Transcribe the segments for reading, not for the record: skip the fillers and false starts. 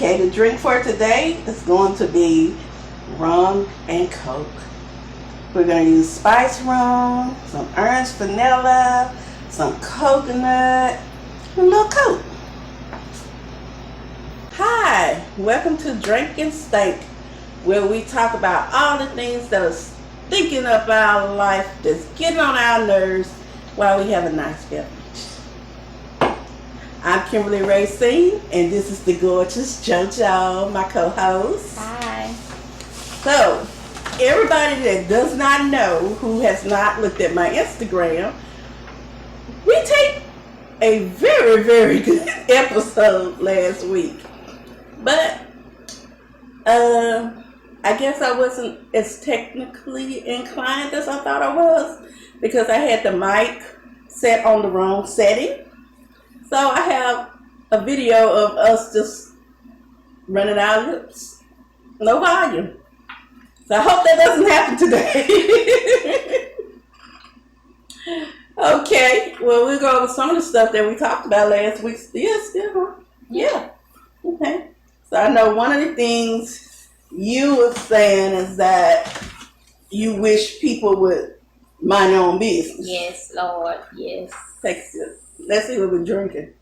Okay, the drink for today is going to be rum and coke. We're going to use spice rum, some orange vanilla, some coconut, and a little coke. Hi, welcome to Drank and Stank, where we talk about all the things that are stinking up our life, that's getting on our nerves while we have a nice beverage. I'm imkimberlyracin, and this is the gorgeous JoJo, my co-host. Hi. So, everybody that does not know, who has not looked at my Instagram, we taped a very, very good episode last week. But, I guess I wasn't as technically inclined as I thought I was, because I had the mic set on the wrong setting. So I have a video of us just running our lips. No volume. So I hope that doesn't happen today. Okay, well, we'll go over some of the stuff that we talked about last week. Yeah. Okay. So I know one of the things you were saying is that you wish people would mind their own business. Yes, Lord. Yes. Thanks. Let's see what we're drinking.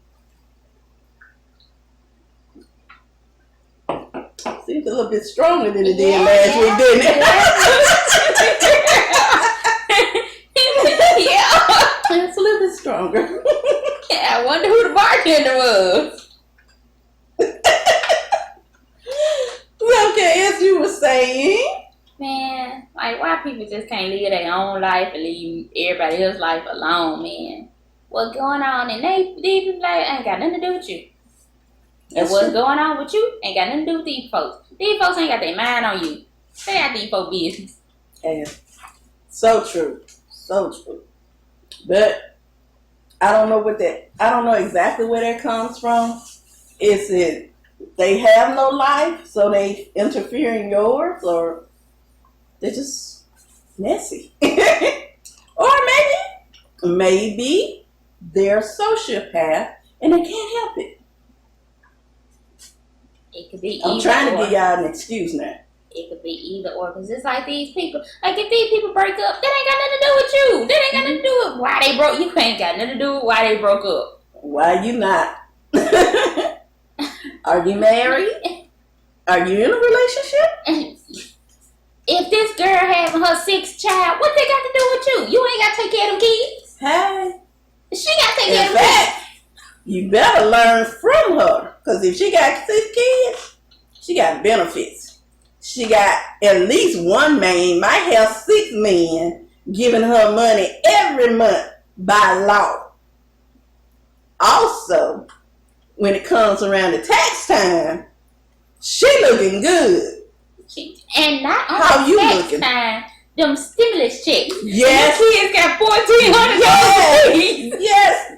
Seems a little bit stronger than it did last week, didn't it? Yeah. It's a little bit stronger. Yeah, I wonder who the bartender was. Okay, as you were saying. Man, like, why people just can't live their own life and leave everybody else's life alone, man? What's going on? And these people like, ain't got nothing to do with you. And what's going on with you ain't got nothing to do with these folks. These folks ain't got their mind on you. They got these folks business. Yeah. So true. So true. But I don't know I don't know exactly where that comes from. Is it they have no life, so they interfere in yours, or they're just messy? Or maybe they're a sociopath and they can't help it. It could be I'm trying to give y'all an excuse now. It could be either or, because it's like these people, like if these people break up, that ain't got nothing to do with you. That ain't got nothing to do with why they broke. You ain't got nothing to do with why they broke up. Why you not? Are you married? Are you in a relationship? If this girl having her sixth child, what they got to do with you? You ain't got to take care of them kids. Hey. She got to take care of In them fact, kids. you better learn from her. Because if she got 6 kids, she got benefits. She got at least one man, might have 6 men, giving her money every month by law. Also, when it comes around the tax time, she looking good. And not on How the you tax looking? time, them stimulus checks. Yes. And the kids got $1,400. Yes.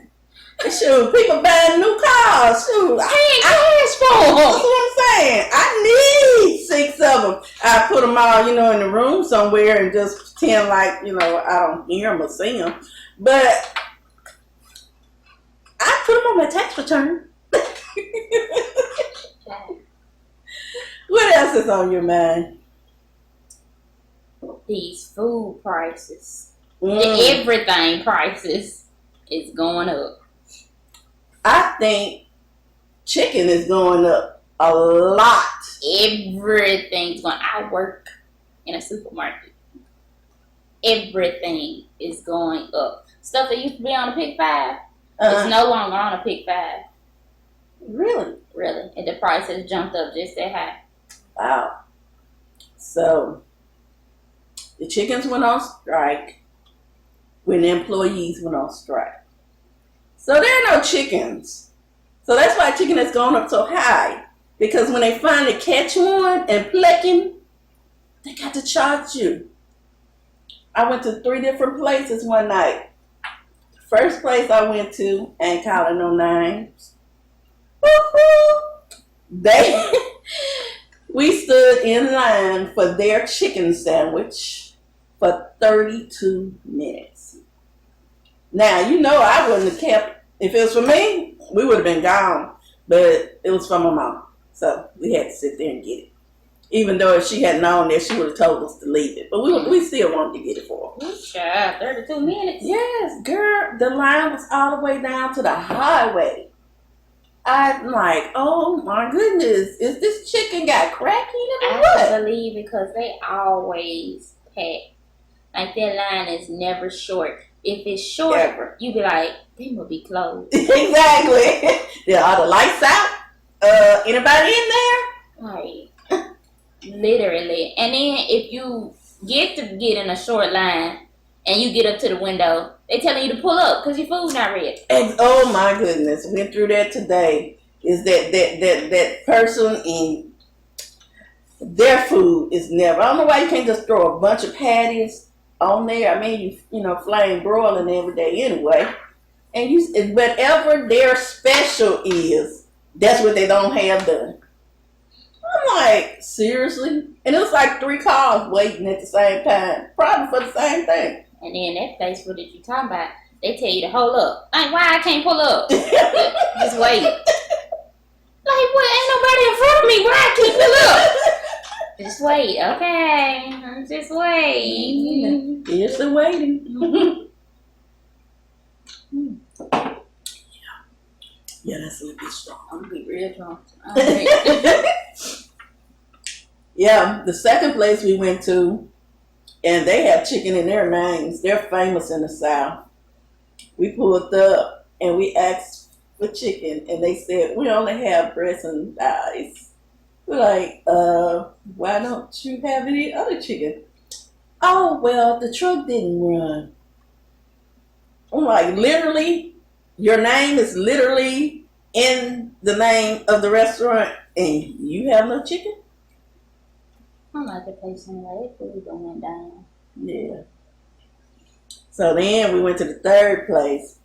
Shoot, people buying new cars. Shoot, Cash for that's them. what I'm saying. I need 6 of them. I put them all, in the room somewhere and just pretend like, I don't hear them or see them. But I put them on my tax return. What else is on your mind? These food prices. The everything prices is going up. I think chicken is going up a lot. Everything's going. I work in a supermarket. Everything is going up. Stuff that used to be on a pick 5 is no longer on a pick 5. Really? Really. And the price has jumped up just that high. Wow. So, the chickens went on strike when the employees went on strike. So there are no chickens. So that's why chicken has gone up so high. Because when they finally catch one and pluck him, they got to charge you. I went to 3 different places one night. First place I went to, ain't calling no names. We stood in line for their chicken sandwich for 32 minutes. Now, I wouldn't have kept, if it was for me, we would have been gone. But it was for my mom. So we had to sit there and get it. Even though if she had known that, she would have told us to leave it. But we still wanted to get it for her. Child, 32 minutes. Yes, girl. The line was all the way down to the highway. I'm like, oh my goodness, is this chicken got crack in it or what? I believe because they always pack. Like their line is never short. If it's short, Ever. you be like, they will be closed. Exactly. Are the lights out? Anybody in there? Like, literally. And then if you get in a short line and you get up to the window, they telling you to pull up because your food's not ready. Oh my goodness, went through that today. Is that person in their food is never. I don't know why you can't just throw a bunch of patties on there. I mean, you know, flame broiling every day anyway. And whatever their special is, that's what they don't have done. I'm like, seriously? And it was like 3 cars waiting at the same time, probably for the same thing. And then that place, what did you talking about? They tell you to hold up. Like, why I can't pull up? Just wait. Like, what? Ain't nobody in front of me. Why I can't pull up? Just wait, okay. Just wait. Here's the waiting. Yeah, that's a little bit strong. I'm gonna be real drunk. Yeah, the second place we went to, and they have chicken in their names. They're famous in the South. We pulled up and we asked for chicken, and they said, we only have breasts and thighs. We're like, why don't you have any other chicken? Oh, well, the truck didn't run. I'm like, literally? Your name is literally in the name of the restaurant, and you have no chicken? I like the place anyway. They food going down. Yeah. So then we went to the third place.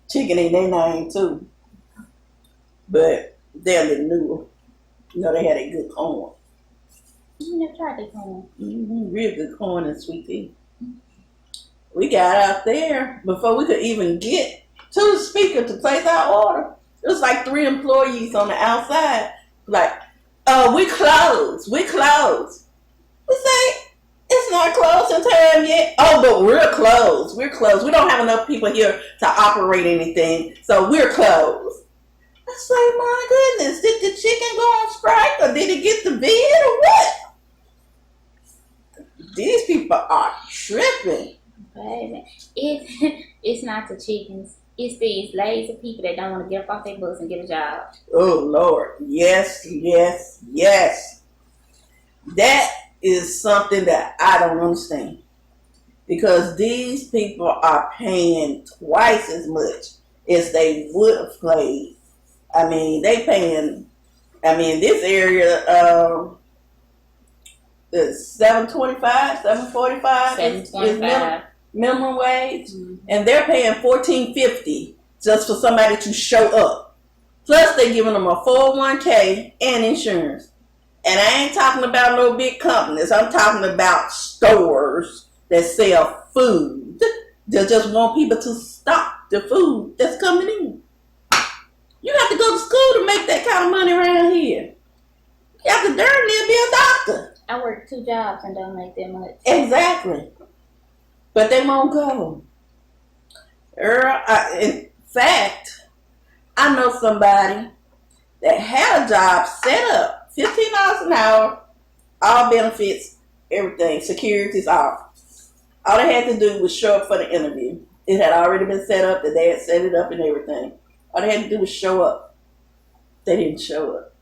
Chicken in their name too. But they're a little newer. You know, they had a good corn. You never tried that corn. Real good corn and sweet tea. We got out there before we could even get to the speaker to place our order. It was like 3 employees on the outside. Like, oh, we closed. We closed. We say, it's not closing time yet. Oh, but we're closed. We're closed. We don't have enough people here to operate anything, so we're closed. I say, my goodness, did the chicken go on strike or did it get the bid or what? These people are tripping. Baby, it's not the chickens. It's these lazy people that don't want to get up off their butts and get a job. Oh, Lord. Yes, yes, yes. That is something that I don't understand. Because these people are paying twice as much as they would have paid. I mean, they paying, this area, is $7.25, $7.45 is minimum wage. Mm-hmm. And they're paying $14.50 just for somebody to show up. Plus, they're giving them a 401k and insurance. And I ain't talking about no big companies. I'm talking about stores that sell food. They just want people to stock the food that's coming in. You have to go to school to make that kind of money around here. You have to darn near be a doctor. I work 2 jobs and don't make that much. Exactly. But they won't go. In fact, I know somebody that had a job set up, $15 an hour, all benefits, everything, security's off. All they had to do was show up for the interview. It had already been set up, that they had set it up and everything. All they had to do was show up. They didn't show up.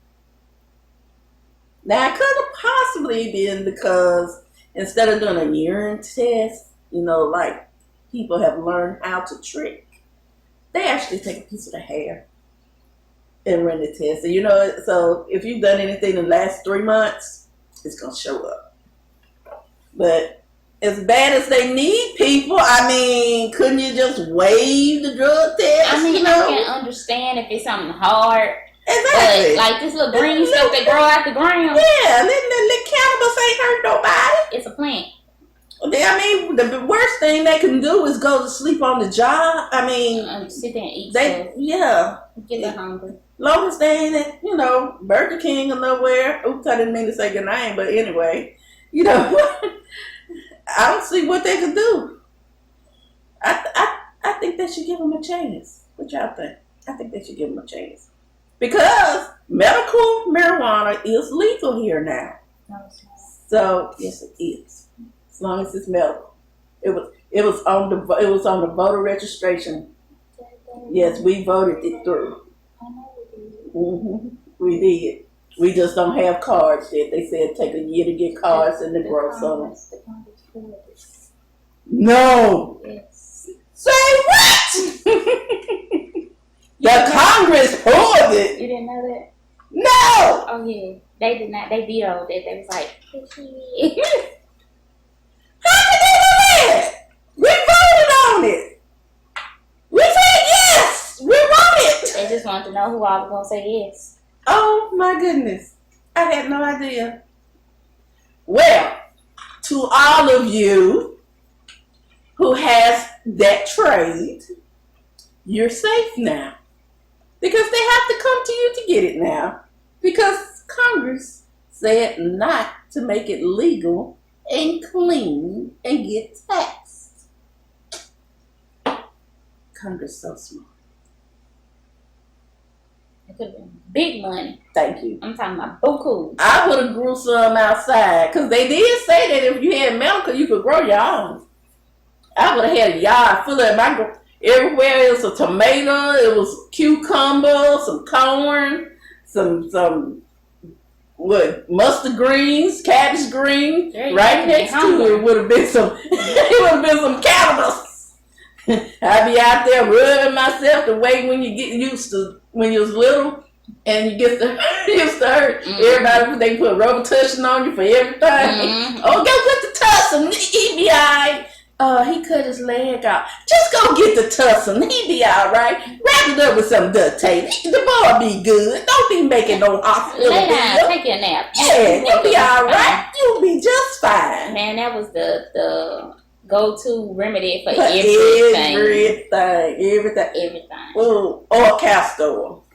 Now, it could have possibly been because instead of doing a urine test, you know, like people have learned how to trick, they actually take a piece of the hair and run the test. And, you know, so if you've done anything in the last 3 months, it's going to show up. But as bad as they need people, couldn't you just waive the drug test? I can understand if it's something hard. Exactly. But like this little green stuff that grow out the ground. Yeah, the cannabis ain't hurt nobody. It's a plant. The worst thing they can do is go to sleep on the job. Sit there and eat stuff. Yeah. Get them hungry. Long as they ain't at, Burger King or nowhere. Oops, I didn't mean to say your name, but anyway, I don't see what they could do. I think they should give them a chance. What y'all think? I think they should give them a chance. Because medical marijuana is legal here now. No, it's not. So yes, it is. As long as it's medical. It was on the voter registration. Yes, we voted it through. I know we did. We did. We just don't have cards yet. They said take a year to get cards and the growth zone. The Congress for this. No. Yes. Say what? The Congress pulled it. You didn't know that? No. Oh yeah. They did not. They vetoed it. They was like, How did they do that? We voted on it. We said yes. We want it. they just wanted to know who I was gonna say yes. Oh my goodness. I had no idea. Well, to all of you who has that trade, you're safe now. Because they have to come to you to get it now. Because Congress said not to make it legal and clean and get taxed. Congress so smart. It could have been big money. Thank you. I'm talking about buku. I would have grew some outside because they did say that if you had medical, you could grow your own. I would have had a yard full of my everywhere. It was a tomato, it was cucumber, some corn, some mustard greens, cabbage green. Right next to it would have been some. It would have been some cannabis. I'd be out there rubbing myself the way when you get used to when you was little and you get used to hurt. Everybody, they put rubber tussin on you for everything. Oh, go get the tussin. He be alright. He cut his leg off. Just go get the tussin. He be alright. Wrap it up with some duct tape. The boy be good. Don't be making no hospital Lay bill. down, take a nap. Yeah, you'll be alright. You'll be just fine. Man, that was the go-to remedy for Everything. everything. Ooh, or castor oil.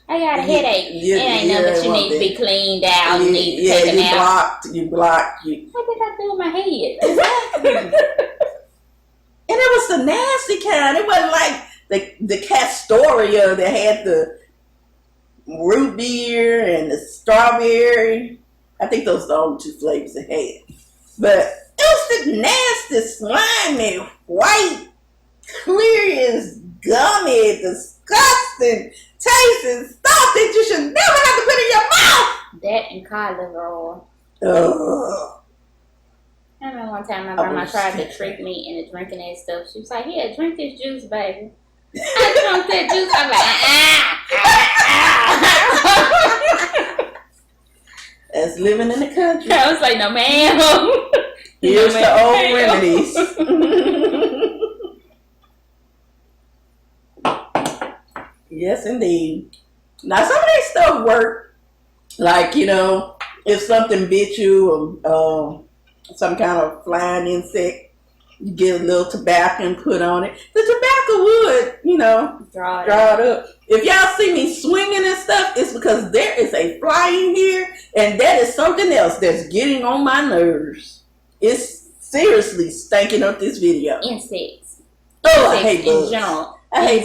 I got a headache. It ain't nothing that you need to be cleaned out. You need to take a nap. You blocked. What did I do with my head? And it was the nasty kind. It wasn't like the Castoria that had the root beer and the strawberry. I think those are the only two flavors it had. But it was the nasty, slimy, white, clear as gummy, disgusting, tasting stuff that you should never have to put in your mouth. That and cod liver oil. Ugh. I remember one time my grandma tried to trick me into drinking that stuff. She was like, "Here, drink this juice, baby." I drank that juice. I'm like, That's living in the country. I was like, "No, ma'am." Here's the old remedies. Yes, indeed. Now, some of that stuff work. Like, if something bit you or some kind of flying insect, you get a little tobacco and put on it. The tobacco would, draw it up. If y'all see me swinging and stuff, it's because there is a fly in here, and that is something else that's getting on my nerves. It's seriously stinking up this video. Insects. Oh, I hate bugs. In general. I hate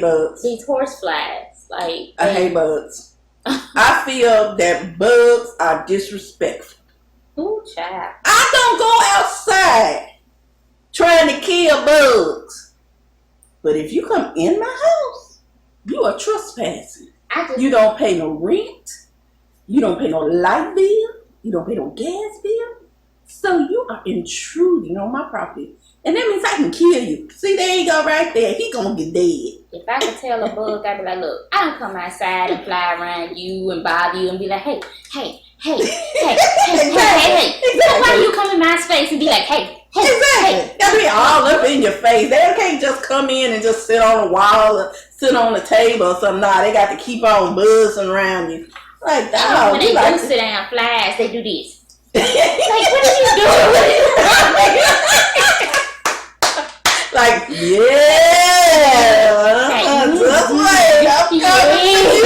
bugs. These horse flies. I hate bugs. I feel that bugs are disrespectful. Ooh, child. I don't go outside trying to kill bugs. But if you come in my house, you are trespassing. You don't pay no rent. You don't pay no light bill. You don't pay no gas bill. So you are intruding on my property. And that means I can kill you. See, there you go right there. He gonna get dead. If I could tell a bug, I'd be like, look, I don't come outside and fly around you and bother you and be like, hey. Exactly. Why do you come in my space and be like, hey. Exactly. Gotta be all up in your face. They can't just come in and just sit on the wall or sit on the table or something. Nah, they got to keep on buzzing around you. Like, dog. When they do sit down flies, they do this. Like, what are you doing? Like, yeah. Just wait. I'm coming to you.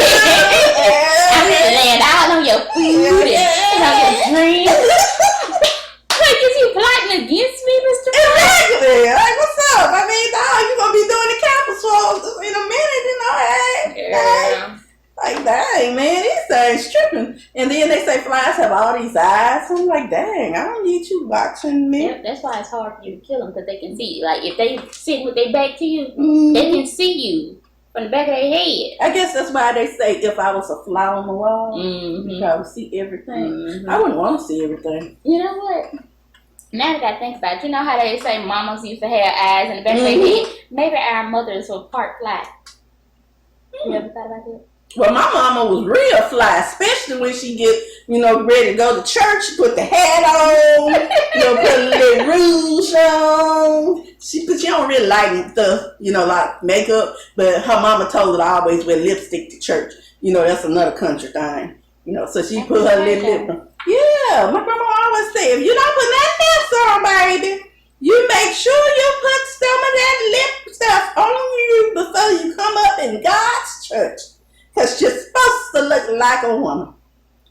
like, dang, I don't need you watching me. That's why it's hard for you to kill them, because they can see you. Like, if they sit with their back to you, Mm-hmm. they can see you from the back of their head. I guess that's why they say if I was a fly on the wall, Mm-hmm. you probably see everything. Mm-hmm. I wouldn't want to see everything. You know what? Now that I think about it, you know how they say mamas used to have eyes in the back of their head? Maybe our mothers were part fly. You ever thought about that? Well, my mama was real fly, especially when she get, ready to go to church. She put the hat on, put a little rouge on. She don't really like stuff, like makeup. But her mama told her to always wear lipstick to church. That's another country thing. So she put her little lip. Yeah, my grandma always said, if you don't put that mess on, baby, you make sure you put some of that lip stuff on you before you come up in God's church. Because you're supposed to look like a woman.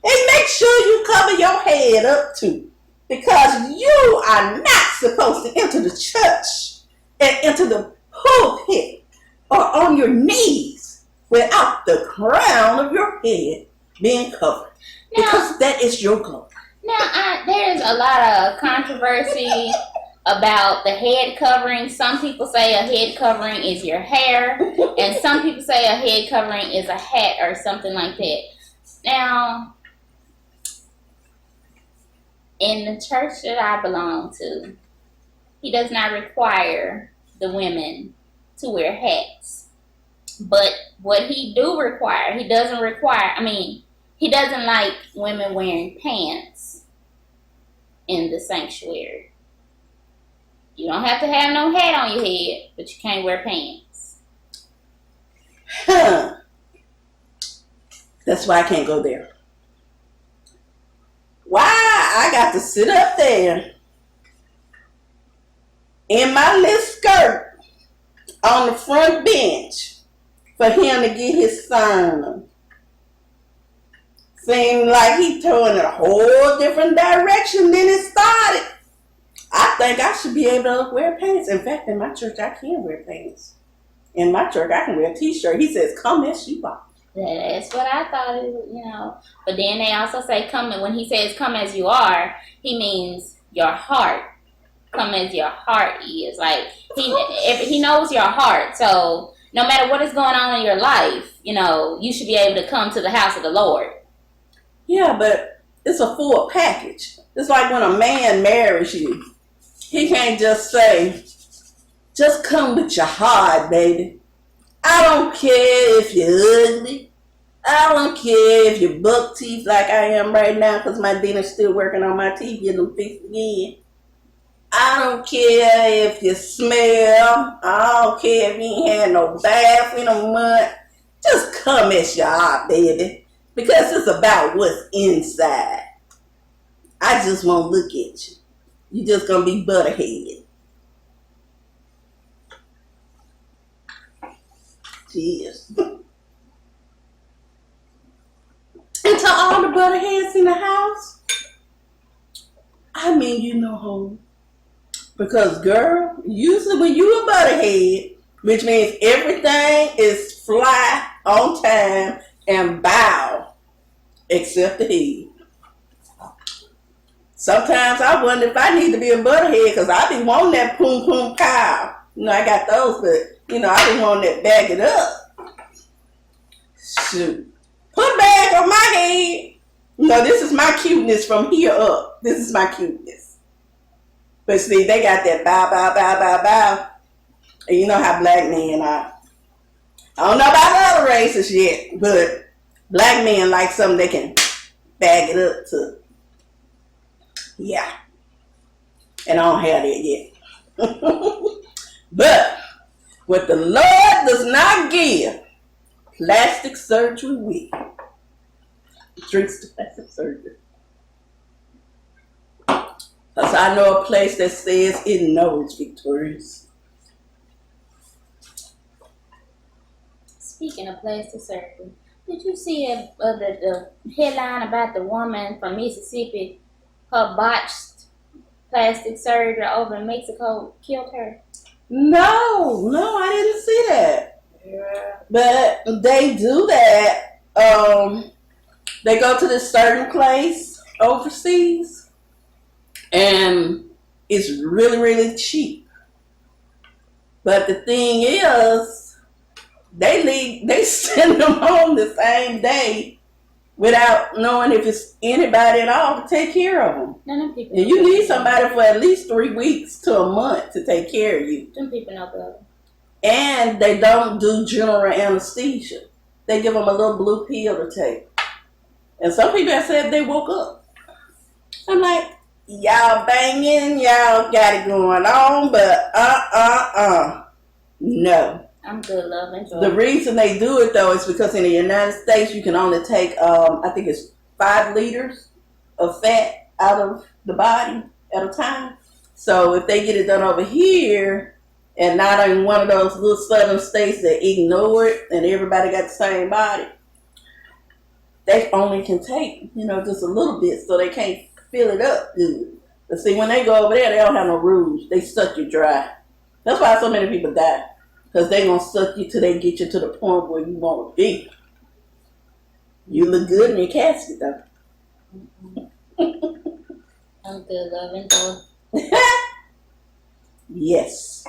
And make sure you cover your head up too. Because you are not supposed to enter the church and enter the pulpit or on your knees without the crown of your head being covered. Now, because that is your glory. Now, there's a lot of controversy about the head covering. Some people say a head covering is your hair, and some people say a head covering is a hat or something like that. Now, in the church that I belong to, he does not require the women to wear hats. But what he doesn't like women wearing pants in the sanctuary. You don't have to have no hat on your head, but you can't wear pants. That's why I can't go there. Why I got to sit up there in my little skirt on the front bench for him to get his sermon. Seemed like he throwing it a whole different direction than it started. I think I should be able to wear pants. In fact, in my church, I can wear pants. In my church, I can wear a t-shirt. He says, come as you are. That's what I thought, But then they also say, when he says come as you are, he means your heart. Come as your heart is. Like, he knows your heart. So no matter what is going on in your life, you should be able to come to the house of the Lord. Yeah, but it's a full package. It's like when a man marries you. He can't just say, just come with your heart, baby. I don't care if you're ugly. I don't care if you're buck teeth like I am right now because my dentist's still working on my teeth, getting them fixed again. I don't care if you smell. I don't care if you ain't had no bath in a month. Just come as you are, baby. Because it's about what's inside. I just won't look at you. You just gonna be butterhead. Cheers. And to all the butterheads in the house, I mean, home. Because, girl, usually when you a butterhead, which means everything is fly on time and bow, except the head. Sometimes I wonder if I need to be a butterhead because I be wanting that poom poom cow. I got those, but, I be wanting that bag it up. Shoot. Put a bag on my head. This is my cuteness from here up. This is my cuteness. But see, they got that bow, bow, bow, bow, bow. And you know how black men are. I don't know about other races yet, but black men like something they can bag it up to. Yeah. And I don't have that yet. But what the Lord does not give, plastic surgery with. Drinks to plastic surgery. Because I know a place that says it knows, Victorious. Speaking of plastic surgery, did you see the headline about the woman from Mississippi? Her botched plastic surgery over in Mexico killed her? No, I didn't see that. Yeah. But they do that. They go to this certain place overseas And it's really, really cheap. But the thing is, they send them home the same day without knowing if it's anybody at all to take care of them. None of people. And you need somebody for at least 3 weeks to a month to take care of you. Some people know better. And they don't do general anesthesia. They give them a little blue pill to take. And some people have said they woke up. I'm like, y'all banging, y'all got it going on, but no. I'm good, love, enjoy. The reason they do it though is because in the United States you can only take, I think it's 5 liters of fat out of the body at a time. So if they get it done over here, and not in one of those little southern states that ignore it and everybody got the same body, they only can take, just a little bit, so they can't fill it up good. But see, when they go over there, they don't have no rules. They suck you dry. That's why so many people die. Because they going to suck you till they get you to the point where you want to be. You look good in your casket, though. I'm good, love, enjoy. Yes.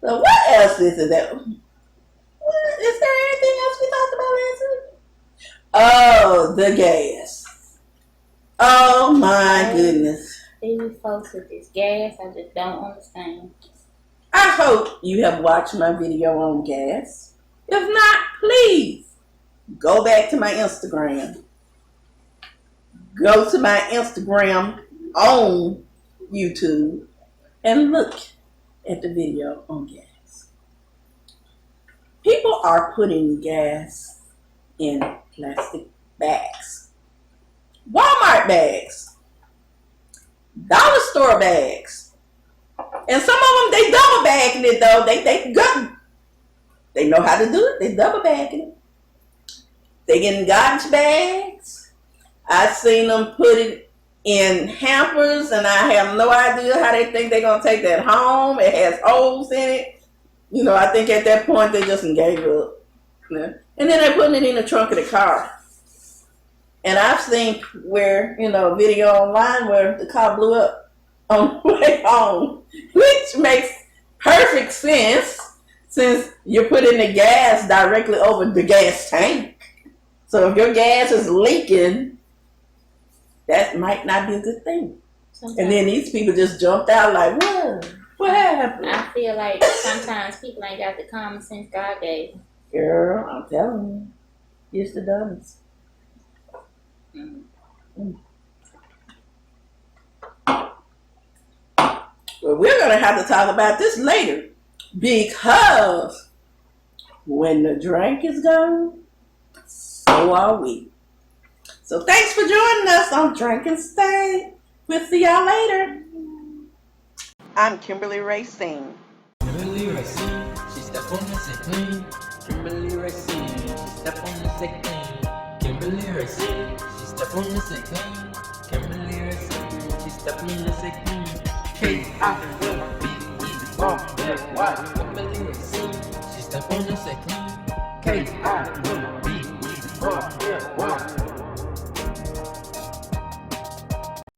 So what else is it that? Is there anything else we talked about last week? Oh, the gas. Oh my goodness. These folks with this gas, I just don't understand. I hope you have watched my video on gas. If not, please go back to my Instagram. Go to my Instagram on YouTube and look at the video on gas. People are putting gas in plastic bags. Walmart bags. Dollar store bags. And some of them, they double bagging it though. They good. They know how to do it. They double bagging it. They getting garbage bags. I've seen them put it in hampers, and I have no idea how they think they're going to take that home. It has holes in it. I think at that point they just gave up. And then they're putting it in the trunk of the car. And I've seen where, video online where the car blew up on the way home, which makes perfect sense since you're putting the gas directly over the gas tank. So if your gas is leaking, that might not be a good thing. Sometimes. And then these people just jumped out like, what happened? I feel like sometimes people ain't got the common sense God gave them. Girl, I'm telling you, it's the dumbest. Well, we're going to have to talk about this later because when the drink is gone, so are we. So thanks for joining us on Drank and Stank. We'll see y'all later. I'm imkimberlyracin. Kimberlyracin, she step on the set clean. Kimberlyracin, she step on the set clean. Kimberlyracin, she step on the set clean. Kimberlyracin, she step on the set clean. K-I-M-B-E-R-L-Y. Kimberlyracin, she step on the set clean. K-I-M-B-E-R-L-Y.